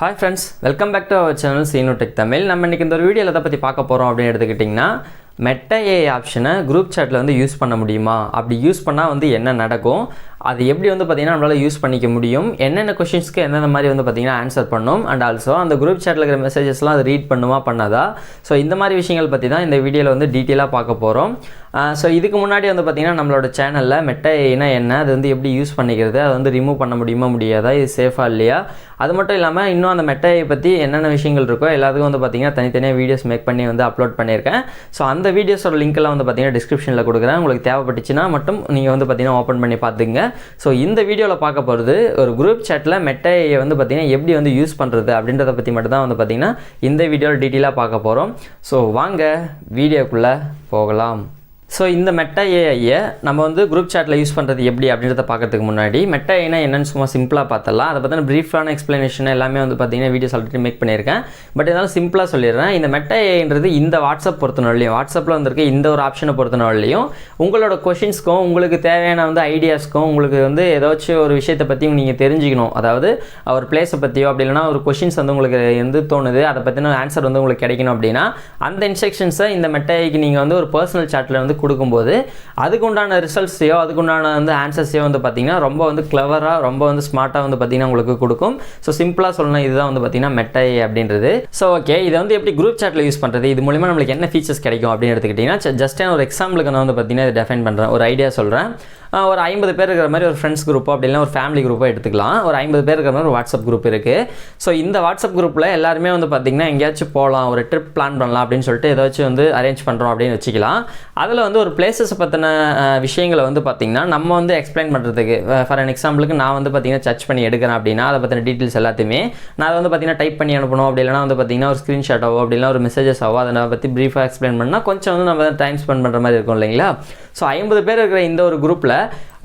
Hi friends, welcome back to our channel Seenu Tech Tamil. நம்ம இன்னைக்கு இந்த ஒரு வீடியோல எதை பத்தி பார்க்க போறோம் அப்படினு எடுத்துக்கிட்டிங்கன்னா Meta AI ஆப்ஷனை குரூப் சாட்ல வந்து யூஸ் பண்ண முடியுமா? அப்படி யூஸ் பண்ணா வந்து என்ன நடக்கும்? அது எப்படி வந்து பாத்தீங்கன்னா நம்மளால யூஸ் பண்ணிக்க முடியும்? என்னென்ன क्वेश्चंसக்கு என்னென்ன மாதிரி வந்து பாத்தீங்கன்னா ஆன்சர் பண்ணும் and also அந்த குரூப் சாட்ல இருக்கிற மெசேजेसலாம் அது ரீட் பண்ணுமா பண்ணாதா? சோ இந்த மாதிரி விஷயங்கள் பத்தி தான் இந்த வீடியோல வந்து டீடைலா பார்க்க போறோம். சோ இதுக்கு முன்னாடி வந்து பாத்தீங்கன்னா நம்மளோட சேனல்ல Meta AI னா என்ன? அது வந்து எப்படி யூஸ் பண்ணிக்கிறது? அது வந்து ரிமூவ் பண்ண முடியுமா முடியாதா? இது சேஃபா இல்லையா? அது மட்டும் இல்லாம இன்னும் அந்த Meta AI பத்தி என்னென்ன விஷயங்கள் இருக்கோ எல்லாத்துக்கும் வந்து பாத்தீங்கன்னா தனித்தனியா வீடியோஸ் மேக் பண்ணி வந்து அப்லோட் பண்ணிருக்கேன். சோ அந்த வீடியோஸோட லிங்க் எல்லாம் வந்து பாத்தீங்கன்னா டிஸ்கிரிப்ஷன்ல கொடுக்கிறேன். உங்களுக்கு தேவைப்பட்டுச்சுனா மட்டும் நீங்க வந்து பாத்தீங்கன்னா ஓபன் பண்ணி பாத்துங்க. சோ இந்த வீடியோல பார்க்க போறது ஒரு குரூப் சாட்ல Meta AI வந்து பாத்தீங்கன்னா எப்படி வந்து யூஸ் பண்றது அப்படின்றத பத்தி மட்டும் தான் வந்து பாத்தீங்கன்னா இந்த வீடியோல டீடைலா பார்க்க போறோம். சோ வாங்க வீடியோக்குள்ள போகலாம். So இந்த Meta AI நம்ம வந்து குரூப் சாட்ல யூஸ் பண்றது எப்படி அப்படின்றத பார்க்கிறதுக்கு முன்னாடி Meta AI னா என்னன்னு சும்மா சிம்பிளா பார்த்தலாம். அத பத்தின பிரீஃபான எக்ஸ்பிளனேஷன் எல்லாமே வந்து பாத்தீங்கன்னா வீடியோஸ் ஆல்ரெடி மேக் பண்ணிருக்கேன். பட் இதனால சிம்பிளா சொல்லிறேன். இந்த Meta AIன்றது இந்த WhatsApp பொறுத்தனவரையிலும் WhatsAppல வந்திருக்க இந்த ஒரு ஆப்ஷனை பொறுத்தனவரையிலும் உங்களோட क्वेश्चंसக்கும் உங்களுக்கு தேவையான வந்து ஐடியாஸ்க்கும் உங்களுக்கு வந்து ஏதாச்சும் ஒரு விஷயத்தை பத்தி நீங்க தெரிஞ்சிக்கணும். அதாவது ஒரு பிளேஸை பத்தியோ அப்படி இல்லனா ஒரு क्वेश्चंस வந்து உங்களுக்கு எந்த தோணுது அத பத்தின ஆன்சர் வந்து உங்களுக்கு கிடைக்கணும் அப்படினா அந்த இன்ஸ்ட்ரக்ஷன்ஸை இந்த Meta AIக்கு நீங்க வந்து ஒரு பர்சனல் சாட்ல வந்து கொடுக்கும்போது அதுக்கு உண்டான ரிசல்ட்ஸையோ அதுக்கு உண்டான வந்து ஆன்சர்ஸையோ வந்து பாத்தீங்கன்னா ரொம்ப வந்து கிளவரா ரொம்ப வந்து ஸ்மார்ட்டா வந்து பாத்தீங்கன்னா உங்களுக்கு கொடுக்கும். சோ சிம்பிளா சொல்லணும் இதுதான் வந்து பாத்தீங்கன்னா Meta AI அப்படின்றது. சோ ஓகே இத வந்து எப்படி குரூப் சாட்ல யூஸ் பண்றது இது மூலமா நமக்கு என்ன ஃபீச்சர்ஸ் கிடைக்கும் அப்படினு எடுத்துக்கிட்டீங்கன்னா ஜஸ்ட் ஒரு எக்ஸாம்பிளுக்கு நான் வந்து பாத்தீங்கன்னா இத டிஃபைன் பண்றேன். ஒரு ஐடியா சொல்றேன். ஒரு 50 பேர் இருக்கிற மாதிரி ஒரு ஃப்ரெண்ட்ஸ் குரூப் அப்படி இல்ல ஒரு ஃபேமிலி குரூப்பா எடுத்துக்கலாம். ஒரு 50 பேர் இருக்கிற மாதிரி ஒரு வாட்ஸ்அப் குரூப் இருக்கு. சோ இந்த வாட்ஸ்அப் குரூப்ல எல்லாரும் வந்து பாத்தீங்கன்னா எங்கயாச்சும் போலாம் ஒரு ட்ரிப் பிளான் பண்ணலாம் அப்படினு சொல்லிட்டு ஏதாச்சும் வந்து அரேஞ்ச் பண்றோம் அப்படினு வெச்சுக்கலாம். அதுல வந்து ஒரு பிளேसेस பத்தின விஷயங்களை வந்து பாத்தீங்கன்னா நம்ம வந்து எக்ஸ்பிளைன் பண்றதுக்கு ஃபார் an எக்ஸாம்பிளுக்கு நான் வந்து பாத்தீங்கன்னா சர்ச் பண்ணி எடுக்கறேன் அப்படினா அத பத்தின டீடைல்ஸ் எல்லாத்தையுமே நான் வந்து பாத்தீங்கன்னா டைப் பண்ணி அனுப்பணும் அப்படி இல்லனா வந்து பாத்தீங்கன்னா ஒரு ஸ்கிரீன்ஷாட்டோ அப்படி இல்லனா ஒரு மெசேजेसவோ அத பத்தி பிரீஃபா எக்ஸ்பிளைன் பண்ணா கொஞ்சம் வந்து நம்ம டைம் ஸ்பெண்ட் பண்ற மாதிரி இருக்கும் இல்லீங்களா? சோ 50 பேர் இருக்கிற இந்த ஒரு குரூப்ல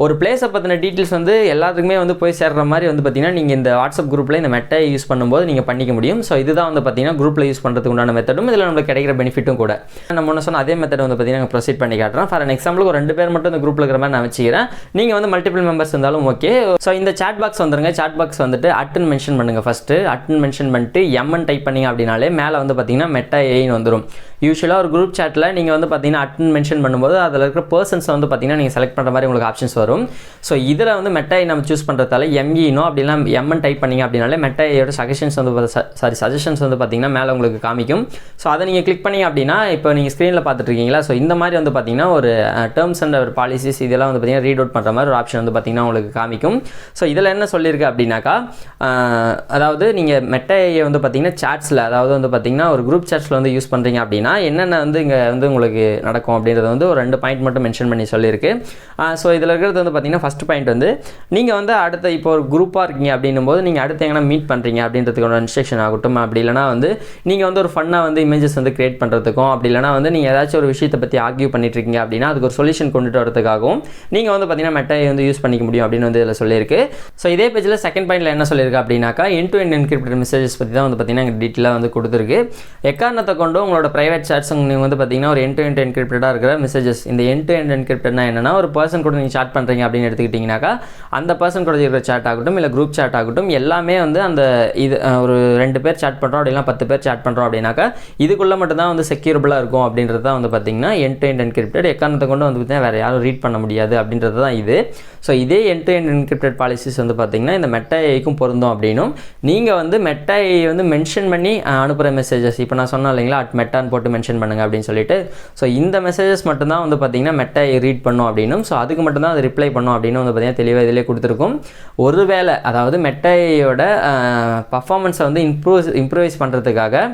ஒரு பிளேஸை பத்தின டீடைல்ஸ் வந்து எல்லாத்துக்குமே வந்து போய் சேர்ற மாதிரி வந்து பாத்தீங்கன்னா நீங்க இந்த வாட்ஸ்அப் குரூப்ல இந்த Meta AI யூஸ் பண்ணும்போது நீங்க பண்ணிக்க முடியும். சோ இதுதான் வந்து பாத்தீங்கன்னா குரூப்ல யூஸ் பண்றதுக்கு உண்டான மெத்தடும் இதுல நமக்கு கிடைக்கிற பெனிஃபிட்டும் கூட. நம்ம முன்ன சொன்ன அதே மெத்தட் வந்து பாத்தீங்கன்னா ப்ரோசீட் பண்ணி காட்றேன். ஃபார் an எக்ஸாம்பிள் ஒரு 2 பேர் மட்டும் இந்த குரூப்ல இருக்கிற மாதிரி நான் வெச்சிக்கிறேன். நீங்க வந்து மல்டிபிள் மெம்பர்ஸ் இருந்தாலும் ஓகே. சோ இந்த chat box வந்துருங்க. chat box வந்துட்டு @ன்னு மென்ஷன் பண்ணுங்க. ஃபர்ஸ்ட் @ன்னு மென்ஷன் பண்ணிட்டு m டைப் பண்ணீங்க அப்படினாலே மேல வந்து பாத்தீங்கன்னா Meta AI ன்னு வந்துரும். யூசுவலா ஒரு குரூப் சாட்ல நீங்க வந்து பாத்தீங்கன்னா @ன்னு மென்ஷன் பண்ணும்போது அதுல இருக்கிற पर्सன்ஸ் வந்து பாத்தீங்கன்னா நீங்க செலக்ட் பண்ற மாதிரி உங்களுக்கு ஆப்ஷன்ஸ் வரும். சோ இதுல வந்து Meta AI நம்ம சூஸ் பண்றதால ME நோ அப்படினா M டைப் பண்ணீங்க அப்படினாலே Meta AI யோட சஜஷன்ஸ் வந்து சஜஷன்ஸ் வந்து பாத்தீங்கன்னா மேல உங்களுக்கு காமிக்கும். சோ அத நீங்க கிளிக் பண்ணீங்க அப்படினா இப்போ நீங்க ஸ்கிரீன்ல பாத்துட்டு இருக்கீங்களா? சோ இந்த மாதிரி வந்து பாத்தீங்கன்னா ஒரு டெர்ம்ஸ் அண்ட் பாலிசிஸ் இதெல்லாம் வந்து பாத்தீங்கன்னா ரீட் அவுட் பண்ற மாதிரி ஒரு ஆப்ஷன் வந்து பாத்தீங்கன்னா உங்களுக்கு காமிக்கும். சோ இதுல என்ன சொல்லிருக்கு அப்படினாக்கா அதாவது நீங்க Meta AI வந்து பாத்தீங்கன்னா சாட்ஸ்ல அதாவது வந்து பாத்தீங்கன்னா ஒரு குரூப் சாட்ஸ்ல வந்து யூஸ் பண்றீங்க அப்படினா என்னென்ன வந்து இங்க வந்து உங்களுக்கு நடக்கும் அப்படிங்கறது வந்து ஒரு 2 பாயிண்ட் மட்டும் மென்ஷன் பண்ணி சொல்லிருக்கு. சோ இதுல இருக்கிறது வந்து பாத்தீங்கன்னா ஃபர்ஸ்ட் பாயிண்ட் வந்து நீங்க வந்து அடுத்த இப்போ ஒரு குரூப்பா இருக்கீங்க அப்படினும்போது நீங்க அடுத்து எங்கனா மீட் பண்றீங்க அப்படின்றதுக்கான இன்ஸ்ட்ரக்ஷன் ஆகட்டும் அப்படி இல்லனா வந்து நீங்க வந்து ஒரு ஃபன்னா வந்து இமேजेस வந்து கிரியேட் பண்றதுக்கும் அப்படி இல்லனா வந்து நீங்க ஏதாச்சும் ஒரு விஷயத்தை பத்தி ஆர்கியூ பண்ணிட்டு இருக்கீங்க அப்படினா அதுக்கு ஒரு சொல்யூஷன் கொண்டுட்டு வரதுக்காகவும் நீங்க வந்து பாத்தீங்கன்னா Meta AI வந்து யூஸ் பண்ணிக்க முடியும் அப்படினு வந்து இதுல சொல்லிருக்கு. சோ இதே பேஜ்ல செகண்ட் பாயிண்ட்ல என்ன சொல்லிருக்கு அப்படினாக்கா end to end encrypted messages பத்தி தான் வந்து பாத்தீங்கன்னா இங்க டீடைலா வந்து கொடுத்திருக்கு. எக்காரணத்தை கொண்டு உங்களோட பிரைவேட் சாட்ஸ் நீங்க வந்து பாத்தீங்கன்னா ஒரு end to end encrypted இருக்கிற மெசேजेस இந்த end to end encrypted னா என்னன்னா ஒரு பர்சன் கூட நீங்க சாட் பண்றீங்க அப்படினு எடுத்துக்கிட்டீங்கனாக்கா அந்த பர்சன் கூட இருக்கிற சாட் ஆகட்டும் இல்ல குரூப் சாட் ஆகட்டும் எல்லாமே வந்து அந்த இது ஒரு 2 பேர் சாட் பண்றோம் அப்படினா 10 பேர் சாட் பண்றோம் அப்படினாக்கா இதுக்குள்ள மட்டும் தான் வந்து செக்யூரபிளா இருக்கும் அப்படின்றது தான் வந்து பாத்தீங்கன்னா end to end encrypted எக்காரணத்தை கொண்டு வந்து பாத்தீங்கன்னா வேற யாரும் ரீட் பண்ண முடியாது அப்படின்றது தான் இது. சோ இதே end to end encrypted policies வந்து பாத்தீங்கன்னா இந்த Meta AI க்கும் பொருந்தும் அப்படினும் நீங்க வந்து Meta AI வந்து மென்ஷன் பண்ணி அனுப்புற மெசேजेस இப்போ நான் சொன்னேன் இல்லீங்களா @meta ன்னு போட்டு மென்ஷன் பண்ணுங்க அப்படினு சொல்லிட்டு சோ இந்த மெசேजेस மட்டும் தான் வந்து பாத்தீங்கன்னா Meta AI ரீட் பண்ணும் அப்படினும் சோ அதுக்கு மட்டும் தான் அது ரிப்ளை பண்ணும் அப்படினு வந்து பாத்தீங்கன்னா தெளிவா இதிலே கொடுத்திருக்கும். ஒருவேளை அதாவது Meta AI யோட பெர்ஃபார்மன்ஸை வந்து இம்ப்ரூவைஸ் பண்றதுக்காக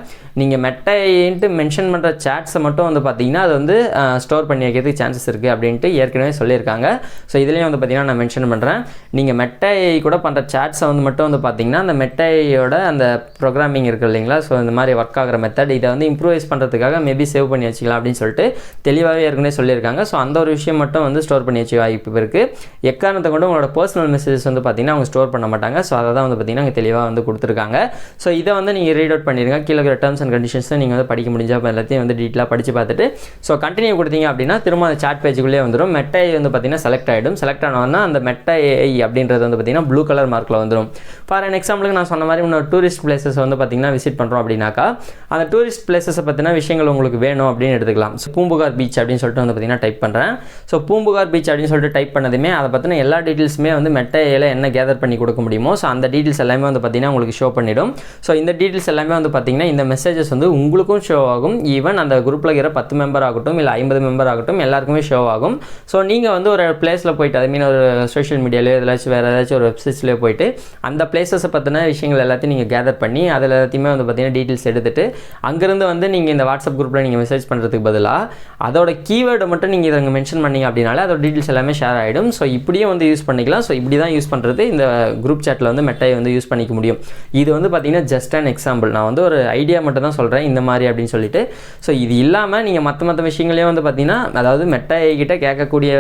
நீங்க Meta AI ன்னு மென்ஷன் பண்ற சாட்ஸை மட்டும் வந்து பாத்தீங்கன்னா அது வந்து ஸ்டோர் பண்ணி வைக்கிறதுக்கு சான்சஸ் இருக்கு அப்படினு ஏற்கனவே சொல்லிருக்காங்க. சோ இதுலயும் வந்து பாத்தீங்கன்னா நான் மென்ஷன் பண்றேன். நீங்க Meta AI கூட பண்ற சாட்ஸை வந்து மட்டும் வந்து பாத்தீங்கன்னா அந்த Meta AI யோட அந்த ப்ரோகிராமிங் இருக்கு இல்லீங்களா? சோ இந்த மாதிரி வர்க் ஆகுற மெத்தட் இத வந்து இம்ப்ரூவைஸ் பண்றதுக்கு பண்ணுறதுக்காக மேபி சேவ் பண்ணி வச்சுக்கலாம் அப்படின்னு சொல்லிட்டு தெளிவாகவே ஏற்கனவே சொல்லியிருக்காங்க. ஸோ அந்த ஒரு விஷயம் மட்டும் வந்து ஸ்டோர் பண்ணி வச்சு வாய்ப்பு இருக்குது. எக்காரணத்தை கொண்டு உங்களோட பர்சனல் மெசேஜஸ் வந்து பார்த்திங்கன்னா அவங்க ஸ்டோர் பண்ண மாட்டாங்க. ஸோ அதை தான் வந்து பார்த்திங்கன்னா அங்கே தெளிவாக வந்து கொடுத்துருக்காங்க. ஸோ இதை வந்து நீங்கள் ரீட் அவுட் பண்ணிடுங்க. கீழே இருக்கிற டேர்ம்ஸ் அண்ட் கண்டிஷன்ஸை நீங்கள் வந்து படிக்க முடிஞ்சால் எல்லாத்தையும் வந்து டீட்டெயிலாக படித்து பார்த்துட்டு ஸோ கண்டினியூ கொடுத்தீங்க அப்படின்னா திரும்ப அந்த சாட் பேஜுக்குள்ளே வந்துடும். மெட்டா ஏஐ வந்து பார்த்திங்கன்னா செலக்ட் ஆகிடும். செலக்ட் ஆனவொன்னா அந்த மெட்டா ஏஐ அப்படின்றது வந்து பார்த்திங்கன்னா ப்ளூ கலர் மார்க்கில் வந்துடும். ஃபார் அன் எக்ஸாம்பிளுக்கு நான் சொன்ன மாதிரி இன்னொரு டூரிஸ்ட் பிளேசஸ் வந்து பார்த்திங்கன்னா விசிட் பண்ணுறோம் அப்படின்னாக்கா அந்த டூரிஸ்ட் பிளேசஸை பற்றின விஷயங்கள் உங்களுக்கு வேணும் அப்படின்னு எடுத்துக்கலாம். ஸோ பூம்புகார் பீச் அப்படின்னு சொல்லிட்டு வந்து பார்த்திங்கன்னா டைப் பண்ணுறேன். ஸோ பூம்புகார் பீச் அப்படின்னு சொல்லிட்டு டைப் பண்ணதுமே அதை பற்றின எல்லா டீட்டெயில்ஸுமே வந்து மெட்டா ஏஐல என்ன கேதர் பண்ணி கொடுக்க முடியுமோ ஸோ அந்த டீட்டெயில்ஸ் எல்லாமே வந்து பார்த்திங்கன்னா உங்களுக்கு ஷோ பண்ணிடும். ஸோ இந்த டீட்டெயில்ஸ் எல்லாமே வந்து பார்த்திங்கன்னா இந்த மெசேஜஸ் வந்து உங்களுக்கும் ஷோ ஆகும். ஈவன் அந்த குரூப்பில் இருக்கிற 10 மெம்பர் ஆகட்டும் இல்லை 50 மெம்பர் ஆகட்டும் எல்லாருக்குமே ஷோ ஆகும். ஸோ நீங்கள் வந்து ஒரு பிளேஸில் போயிட்டு ஐ மீன் ஒரு சோஷியல் மீடியாவிலே ஏதாச்சும் வேறு ஏதாச்சும் ஒரு வெப்சைட்ஸ்லேயே போயிட்டு அந்த பிளேஸஸை பற்றின விஷயங்கள் எல்லாத்தையும் நீங்கள் கேதர் பண்ணி அதில் எல்லாத்தையுமே வந்து பார்த்திங்கன்னா டீட்டெயில்ஸ் எடுத்துகிட்டு அங்கேருந்து வந்து நீங்கள் இந்த வாட்ஸ்அப் குரூப்பில் நீங்கள் மெசேஜ் பண்ணுறதுக்கு பதிலாக அதோட கீவேர்டை மட்டும் நீங்கள் இதை மென்ஷன் பண்ணிங்க அப்படின்னாலே அதோட டீட்டெயில்ஸ் எல்லாமே ஷேர் ஆகிடும். ஸோ இப்படியே வந்து யூஸ் பண்ணிக்கலாம். ஸோ இப்படி தான் யூஸ் பண்ணுறது இந்த குரூப் சாட்டில் வந்து மெட்டாயை வந்து யூஸ் பண்ணிக்க முடியும். இது வந்து பார்த்திங்கன்னா ஜஸ்ட் அன் எக்ஸாம்பிள். நான் வந்து ஒரு ஐடியா மட்டும் தான் சொல்கிறேன் இந்த மாதிரி அப்படின்னு சொல்லிட்டு. ஸோ இது இல்லாமல் நீங்கள் மற்ற விஷயங்களையும் வந்து பார்த்திங்கன்னா அதாவது மெட்டா ஏஐ கிட்ட கேட்கக்கூடிய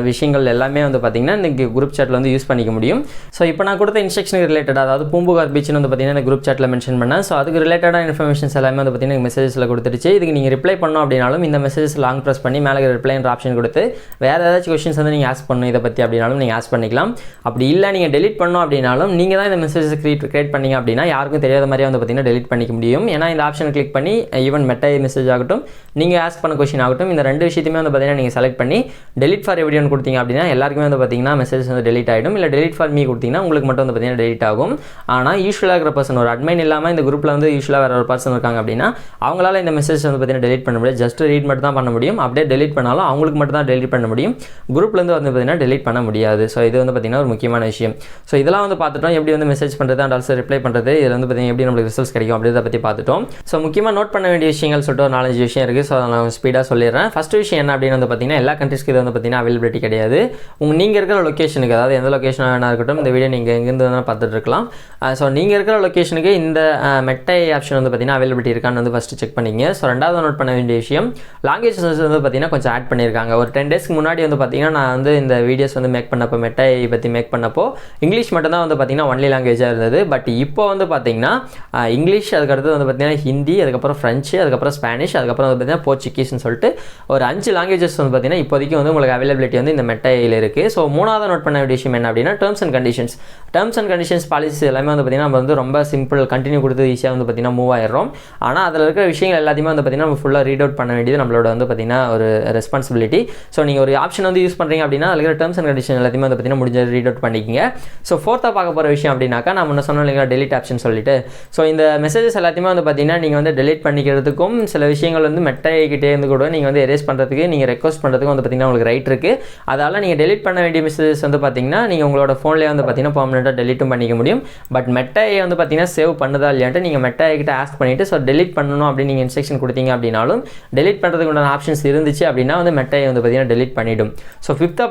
விஷயங்கள் எல்லாமே வந்து பார்த்திங்கன்னா இந்த குரூப் சாட்டில் வந்து யூஸ் பண்ணிக்க முடியும். ஸோ இப்போ நான் கொடுத்த இன்ஸ்ட்ரக்ஷனுக்கு ரிலேட்டட் அதாவது பூம்புகார் பீச்னு வந்து பார்த்திங்கன்னா இந்த குரூப் சாட்டில் மென்ஷன் பண்ணேன். ஸோ அதுக்கு ரிலேட்டடான இன்ஃபர்மேஷன்ஸ் எல்லாமே வந்து பார்த்திங்கன்னா மெசேஜஸில் கொடுத்துருச்சு. இதுக்கு நீங்கள் ரிப்ளை பண்ணோம் அப்படின்னாலும் இந்த மெசேஜஸ் லாங் ப்ரெஸ் பண்ணி மேலே ரிப்ளைன்ற ஆப்ஷன் கொடுத்து வேறு ஏதாச்சும் கொஸ்டின்ஸ் வந்து நீங்கள் ஆஸ்க் பண்ணணும் இதை பற்றி அப்படின்னாலும் நீங்கள் ஆஸ்க் பண்ணிக்கலாம். அப்படி இல்லை நீங்கள் டெலிட் பண்ணோம் அப்படின்னாலும் நீங்கள் தான் இந்த மெசேஜஸ் கிரியேட் பண்ணிங்க அப்படின்னா யாருக்கும் தெரியாத மாதிரியே வந்து பார்த்திங்கன்னா டெலிட் பண்ணிக்க முடியும். ஏன்னா இந்த ஆப்ஷன் கிளிக் பண்ணி ஈவன் மெட்டா மெசேஜ் ஆகட்டும் நீங்கள் ஆஸ்க் பண்ண கொஸ்டின் ஆகட்டும் இந்த ரெண்டு விஷயத்தையுமே வந்து பார்த்திங்கன்னா நீங்கள் செலக்ட் பண்ணி டெலிட் ஃபார் எவ்ரிஒன் கொடுத்தீங்க அப்படின்னா எல்லாருக்குமே வந்து பார்த்திங்கன்னா மெசேஜஸ் வந்து டெலிட் ஆகிடும். இல்லை டெலிட் ஃபார் மீ கொடுத்தீங்கன்னா உங்களுக்கு மட்டும் வந்து பார்த்திங்கன்னா டெலிட் ஆகும். ஆனால் யூஸ்வலாக இருக்கிற பர்சன் ஒரு அட்மைன் இல்லாமல் இந்த குரூப்பில் வந்து யூஸ்வலாக வேறு ஒரு பர்சன் இருக்காங்க அப்படின்னா அவங்களால இந்த மெசேஜ் வந்து பார்த்திங்கன்னா டெலிட் பண்ண முடியாது. ஜஸ்ட் ரீட் மட்டும் தான் பண்ண முடியும். அப்படியே டெலிட் பண்ணாலும் அவங்களுக்கு மட்டும் தான் டெலிட் பண்ண முடியும். குரூப்லேருந்து வந்து பார்த்திங்கன்னா டெலிட் பண்ண முடியாது. ஸோ இது வந்து பார்த்திங்கன்னா ஒரு முக்கியமான விஷயம். ஸோ இதெல்லாம் வந்து பார்த்துட்டோம். எப்படி வந்து மெசேஜ் பண்ணுறது அண்ட் ஆல்சோ ரிப்ளை பண்ணுறது இதில் வந்து பார்த்திங்கன்னா எப்படி நம்மளுக்கு ரிசல்ட்ஸ் கிடைக்கும் அப்படின்றத பற்றி பார்த்துட்டோம். ஸோ முக்கியமாக நோட் பண்ண வேண்டிய விஷயங்கள் சொல்லிட்டு ஒரு 4-5 விஷயம் இருக்குது. ஸோ அதை நான் ஸ்பீடாக சொல்லிடுறேன். ஃபஸ்ட் விஷயம் என்ன அப்படின்னு வந்து பார்த்திங்கன்னா எல்லா கண்ட்ரிஸ்க்கு இது வந்து பார்த்திங்கன்னா அவைலபிலிட்டி கிடையாது. நீங்கள் இருக்கிற லொக்கேஷனுக்கு அதாவது எந்த லொக்கேஷனாக வேணா இருக்கட்டும் இந்த வீடியோ நீங்கள் எங்கேருந்து வேணால் பார்த்துட்டு இருக்கலாம். ஸோ நீங்கள் இருக்கிற லொக்கேஷனுக்கு இந்த மெட்டா ஆப்ஷன் வந்து பார்த்திங்கன்னா அவைலபிலிட்டி இருக்கான்னு வந்து ஃபஸ்ட்டு செக் பண்ணிங்க. ஸோ ரெண்டாவது நோட் பண்ண வேண்டிய விஷயம் லாங்குவேஜஸ் வந்து பார்த்திங்கன்னா கொஞ்சம் ஆட் பண்ணியிருக்காங்க. ஒரு 10 டேஸ்க்கு முன்னாடி வந்து பார்த்திங்கன்னா நான் வந்து இந்த வீடியோஸ் வந்து மேக் பண்ணப்போ மெட்டா பற்றி மேக் பண்ணப்போ இங்கிலீஷ் மட்டும் தான் வந்து பார்த்திங்கன்னா ஒன்லி லாங்குவேஜாக இருந்தது. பட் இப்போ வந்து பார்த்திங்கன்னா இங்கிலீஷ் அதுக்கடுத்து வந்து பார்த்திங்கன்னா ஹிந்தி அதுக்கப்புறம் ஃப்ரெஞ்சு அதுக்கப்புறம் ஸ்பானிஷ் அதுக்கப்புறம் வந்து பார்த்திங்கன்னா போர்ச்சுகீஸ்னு சொல்லிட்டு ஒரு 5 லாங்குவேஜஸ் வந்து பார்த்திங்கன்னா இப்போதைக்கு வந்து உங்களுக்கு அவைலபிலிட்டி வந்து இந்த மெட்டா இருக்குது. ஸோ மூணாவது நோட் பண்ண வேண்டிய விஷயம் என்ன அப்படின்னா டேர்ம்ஸ் அண்ட் கண்டிஷன்ஸ் பாலிசி எல்லாமே வந்து பார்த்திங்கன்னா நம்ம வந்து ரொம்ப சிம்பிள் கண்டினியூ கொடுத்து ஈஸியாக வந்து பார்த்திங்கன்னா மூவ் ஆயிடும். ஆனால் அதில் இருக்கிற விஷயங்கள் எல்லாத்தையுமே வந்து பார்த்திங்கன்னா நம்ம ஃபுல்லாக ரீட் அவுட் பண்ண வேண்டியது நம்மளோட வந்து பார்த்திங்கன்னா ஒரு ரெஸ்பான்சிபிலிட்டி. ஸோ நீங்கள் ஒரு ஆப்ஷன் வந்து யூஸ் பண்ணுறீங்க அப்படின்னா அதில் இருக்கிற டேர்ம்ஸ் அண்ட் கண்டிஷன் எல்லாத்தையுமே வந்து பார்த்திங்கன்னா முடிஞ்ச ரீட் அவுட் பண்ணிக்கிங்க. ஸோ ஃபோர்த்தாக பார்க்க போகிற விஷயம் அப்படின்னாக்கா நான் முன்ன சொன்னோம் இல்லைங்களா டெலிட் ஆப்ஷன் சொல்லிட்டு. ஸோ இந்த மெசேஜஸ் எல்லாத்தையுமே வந்து பார்த்திங்கன்னா நீங்கள் வந்து டெலிட் பண்ணிக்கிறதுக்கும் சில விஷயங்கள் வந்து மெட்டா கிட்டே இருந்து கூட நீங்கள் வந்து எரேஸ் பண்ணுறதுக்கு நீங்கள் ரெக்வஸ்ட் பண்ணுறதுக்கு வந்து பார்த்திங்கன்னா உங்களுக்கு ரைட் இருக்குது. அதால் நீங்கள் டெலிட் பண்ண வேண்டிய மெசேஜஸ் வந்து பார்த்திங்கன்னா நீங்கள் உங்களோட ஃபோன்லேயே வந்து பார்த்திங்கன்னா பர்மனெண்ட்டாக டெலிட்டும் பண்ணிக்க முடியும். பட் மெட்டா வந்து பார்த்திங்கன்னா சேவ் பண்ணுதா இல்லையான்ட்டு நீங்கள் மெட்டா கிட்ட ஆஸ்க் பண்ணிவிட்டு ஸோ டெலிட் பண்ணணும் அப்படின்னு நீங்கள் இன்ஸ்ட்ரக்ஷன் கொடுத்தீங்க அப்படின்னாலும் டெலிட் பண்ணுறதுக்கு உண்டான ஆப்ஷன்ஸ் இருந்துச்சு அப்படின்னா வந்து மெட்டா வந்து பார்த்திங்கன்னா டெலிட் பண்ணிவிடும். ஸோ ஃபிஃப்த்தாக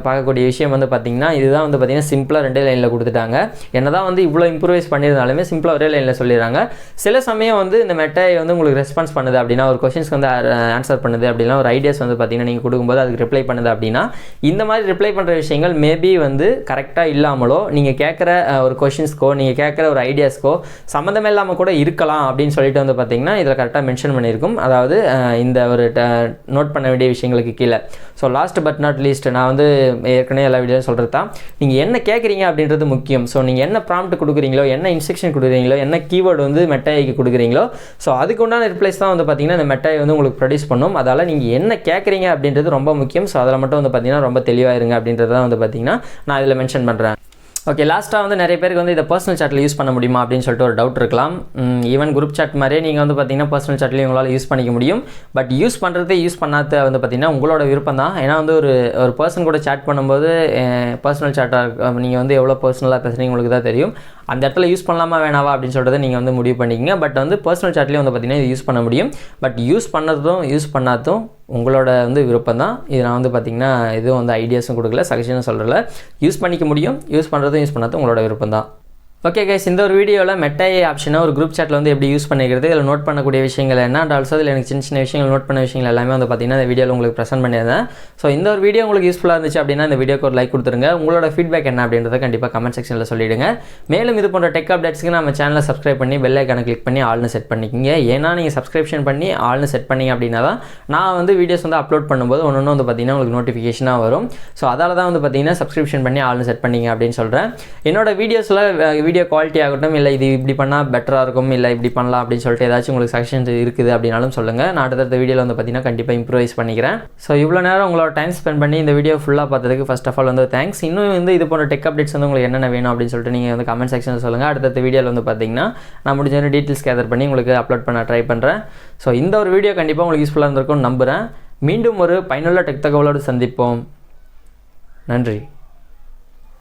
பார்க்கக்கூடிய விஷயம் வந்து பார்த்திங்கன்னா இதுதான் வந்து பார்த்திங்கன்னா சிம்பிளாக 2 லைனில் கொடுத்துட்டாங்க. என்னதான் வந்து இவ்வளோ இம்ப்ரூவைஸ் பண்ணியிருந்தாலுமே சிம்பிளாக ஒரே லைனில் சொல்லிடுறாங்க. சில சமயம் வந்து இந்த மெட்டா வந்து உங்களுக்கு ரெஸ்பான்ஸ் பண்ணுது அப்படின்னா ஒரு கொஸ்டின்ஸ்க்கு வந்து ஆன்சர் பண்ணுது அப்படின்னா ஒரு ஐடியாஸ் வந்து பார்த்திங்கன்னா நீங்கள் கொடுக்கும்போது அதுக்கு ரிப்ளை பண்ணுது அப்படின்னா இந்த மாதிரி ரிப்ளை பண்ணுற விஷயங்கள் மேபி வந்து கரெக்டாக இல்லாமலோ நீங்கள் கேட்குற ஒரு கொஷின்ஸ்க்கோ நீங்கள் கேட்குற ஒரு ஐடியாஸ்க்கோ சம்மந்தமே இல்லாமல் கூட இருக்கலாம் அப்படின்னு சொல்லிட்டு வந்து பார்த்திங்கன்னா இதில் கரெக்டாக மென்ஷன் பண்ணியிருக்கும். அதாவது இந்த ஒரு நோட் பண்ண வேண்டிய விஷயங்களுக்கு கீழே. So last but not least நான் வந்து ஏற்கனவே எல்லா வீடியோவும் சொல்கிறது தான் நீங்கள் என்ன கேட்குறீங்க அப்படின்றது முக்கியம். ஸோ நீங்கள் என்ன ப்ராம்ப்ட் கொடுக்குறீங்களோ என்ன இன்ஸ்ட்ரக்ஷன் கொடுக்குறீங்களோ என்ன கீவேர்டு வந்து மெட்டாய்க்கு கொடுக்குறீங்களோ ஸோ அதுக்கு உண்டான ரிப்ளைஸ் தான் வந்து பார்த்திங்கன்னா இந்த மெட்டாய் வந்து உங்களுக்கு ப்ரொடியூஸ் பண்ணும். அதால் நீங்கள் என்ன கேட்குறீங்க அப்படின்றது ரொம்ப முக்கியம். ஸோ அதில் மட்டும் வந்து பார்த்திங்கன்னா ரொம்ப தெளிவாக இருங்க அப்படின்றத வந்து பார்த்திங்கன்னா நான் இதில் மென்ஷன் பண்ணுறேன். ஓகே, லாஸ்ட்டாக வந்து நிறைய பேருக்கு வந்து இதை பர்சனல் சாட்டில் யூஸ் பண்ண முடியுமா அப்படின்னு சொல்லிட்டு ஒரு டவுட் இருக்கலாம். ஈவன் குரூப் சாட் மாதிரியே நீங்கள் வந்து பார்த்திங்கன்னா பர்சனல் சாட்லேயும் உங்களால் யூஸ் பண்ணிக்க முடியும். பட் யூஸ் பண்ணுறது யூஸ் பண்ணாத வந்து பார்த்திங்கன்னா உங்களோட விருப்பம் தான். ஏன்னா வந்து ஒரு பர்சன் கூட சாட் பண்ணும்போது பர்சனல் சாட்டாக நீங்கள் வந்து எவ்வளோ பர்சனலாக பேசுகிறீங்க உங்களுக்கு தான் தெரியும். அந்த இடத்துல யூஸ் பண்ணலாமா வேணாவா அப்படின்னு சொல்கிறத நீங்கள் வந்து முடிவு பண்ணிக்கிங்க. பட் வந்து பர்சனல் சாட்லேயும் வந்து பார்த்திங்கன்னா இது யூஸ் பண்ண முடியும். பட் யூஸ் பண்ணதும் யூஸ் பண்ணாதும் உங்களோட வந்து விருப்பம் தான். இது நான் வந்து பார்த்திங்கன்னா எதுவும் வந்து ஐடியாஸும் கொடுக்கல சஜஷனும் சொல்கிறல. யூஸ் பண்ணிக்க முடியும். யூஸ் பண்ணுறதும் யூஸ் பண்ணாதும் உங்களோட விருப்பம் தான். ஓகே கைஸ், இந்த ஒரு வீடியோவில் மெட்டா ஏஐ ஆப்ஷனை ஒரு குரூப் சாட்டில் வந்து எப்படி யூஸ் பண்ணிக்கிறது, இதில் நோட் பண்ணக்கூடிய விஷயங்கள் என்ன, அண்ட் ஆல்சோ இதில் எனக்கு சின்ன சின்ன விஷயங்கள் நோட் பண்ண விஷயங்கள் எல்லாமே வந்து பார்த்தீங்கன்னா இந்த வீடியோவில் உங்களுக்கு ப்ரெசென்ட் பண்ணியிருந்தேன். ஸோ இந்த ஒரு வீடியோ உங்களுக்கு யூஸ்ஃபுல்லாக இருந்துச்சு அப்படின்னா இந்த வீடியோக்கு ஒரு லைக் கொடுத்துருங்க. உங்களோட ஃபீட்பேக் என்ன அப்படின்றத கண்டிப்பாக கமெண்ட் செக்ஷனில் சொல்லிவிடுங்க. மேலும் இது போன்ற டெக் அப்டேட்ஸ்க்கு நம்ம சேனலை சப்ஸ்கிரைப் பண்ணி பெல் ஐக்கானை கிளிக் பண்ணி ஆல்னு செட் பண்ணிக்கிங்க. ஏன்னா நீங்கள் சப்ஸ்கிரிப்ஷன் பண்ணி ஆல்னு செட் பண்ணிங்க அப்படின்னா தான் நான் வந்து வீடியோஸ் வந்து அப்லோட் பண்ணும்போது ஒன்று வந்து பார்த்தீங்கன்னா உங்களுக்கு நோட்டிஃபிகேஷனாக வரும். ஸோ அதால் தான் வந்து பார்த்தீங்கன்னா சப்ஸ்கிரிப்ஷன் பண்ணி ஆல்னு செட் பண்ணிங்க அப்படின்னு சொல்கிறேன். என்னோட வீடியோஸில் வீடியோ குவாலிட்டி ஆகட்டும், இல்லை இது இப்படி பண்ணால் பெட்டராக இருக்கும், இல்லை இப்படி பண்ணலாம் அப்படின்னு சொல்லிட்டு ஏதாச்சும் உங்களுக்கு சஜஷன்ஸ் இருக்குது அப்படின்னாலும் சொல்லுங்கள். நான் அடுத்தடுத்த வீடியோவில் வந்து பார்த்தீங்கன்னா கண்டிப்பாக இம்ப்ரூவைஸ் பண்ணிக்கிறேன். ஸோ இவ்வளோ நேரம் உங்களோட டைம் ஸ்பெண்ட் பண்ணி இந்த வீடியோ ஃபுல்லாக பார்த்ததுக்கு ஃபர்ஸ்ட் ஆஃப் ஆல் வந்து தேங்க்ஸ். இன்னும் வந்து இது போன்ற டெக் அப்டேட்ஸ் வந்து உங்களுக்கு என்னென்ன வேணும் அப்படின்னு சொல்லிட்டு நீங்கள் வந்து கமெண்ட் செக்ஷனில் சொல்லுங்கள். அடுத்த வீடியோவில் வந்து பார்த்தீங்கன்னா நான் முடிஞ்ச டீட்டெயில்ஸ் கேதர் பண்ணி உங்களுக்கு அப்லோட் பண்ண ட்ரை பண்ணுறேன். ஸோ இந்த ஒரு வீடியோ கண்டிப்பாக உங்களுக்கு யூஸ்ஃபுல்லாக இருந்திருக்கும்னு நம்புகிறேன். மீண்டும் ஒரு பயனுள்ள டெக் தகவலோடு சந்திப்போம். நன்றி.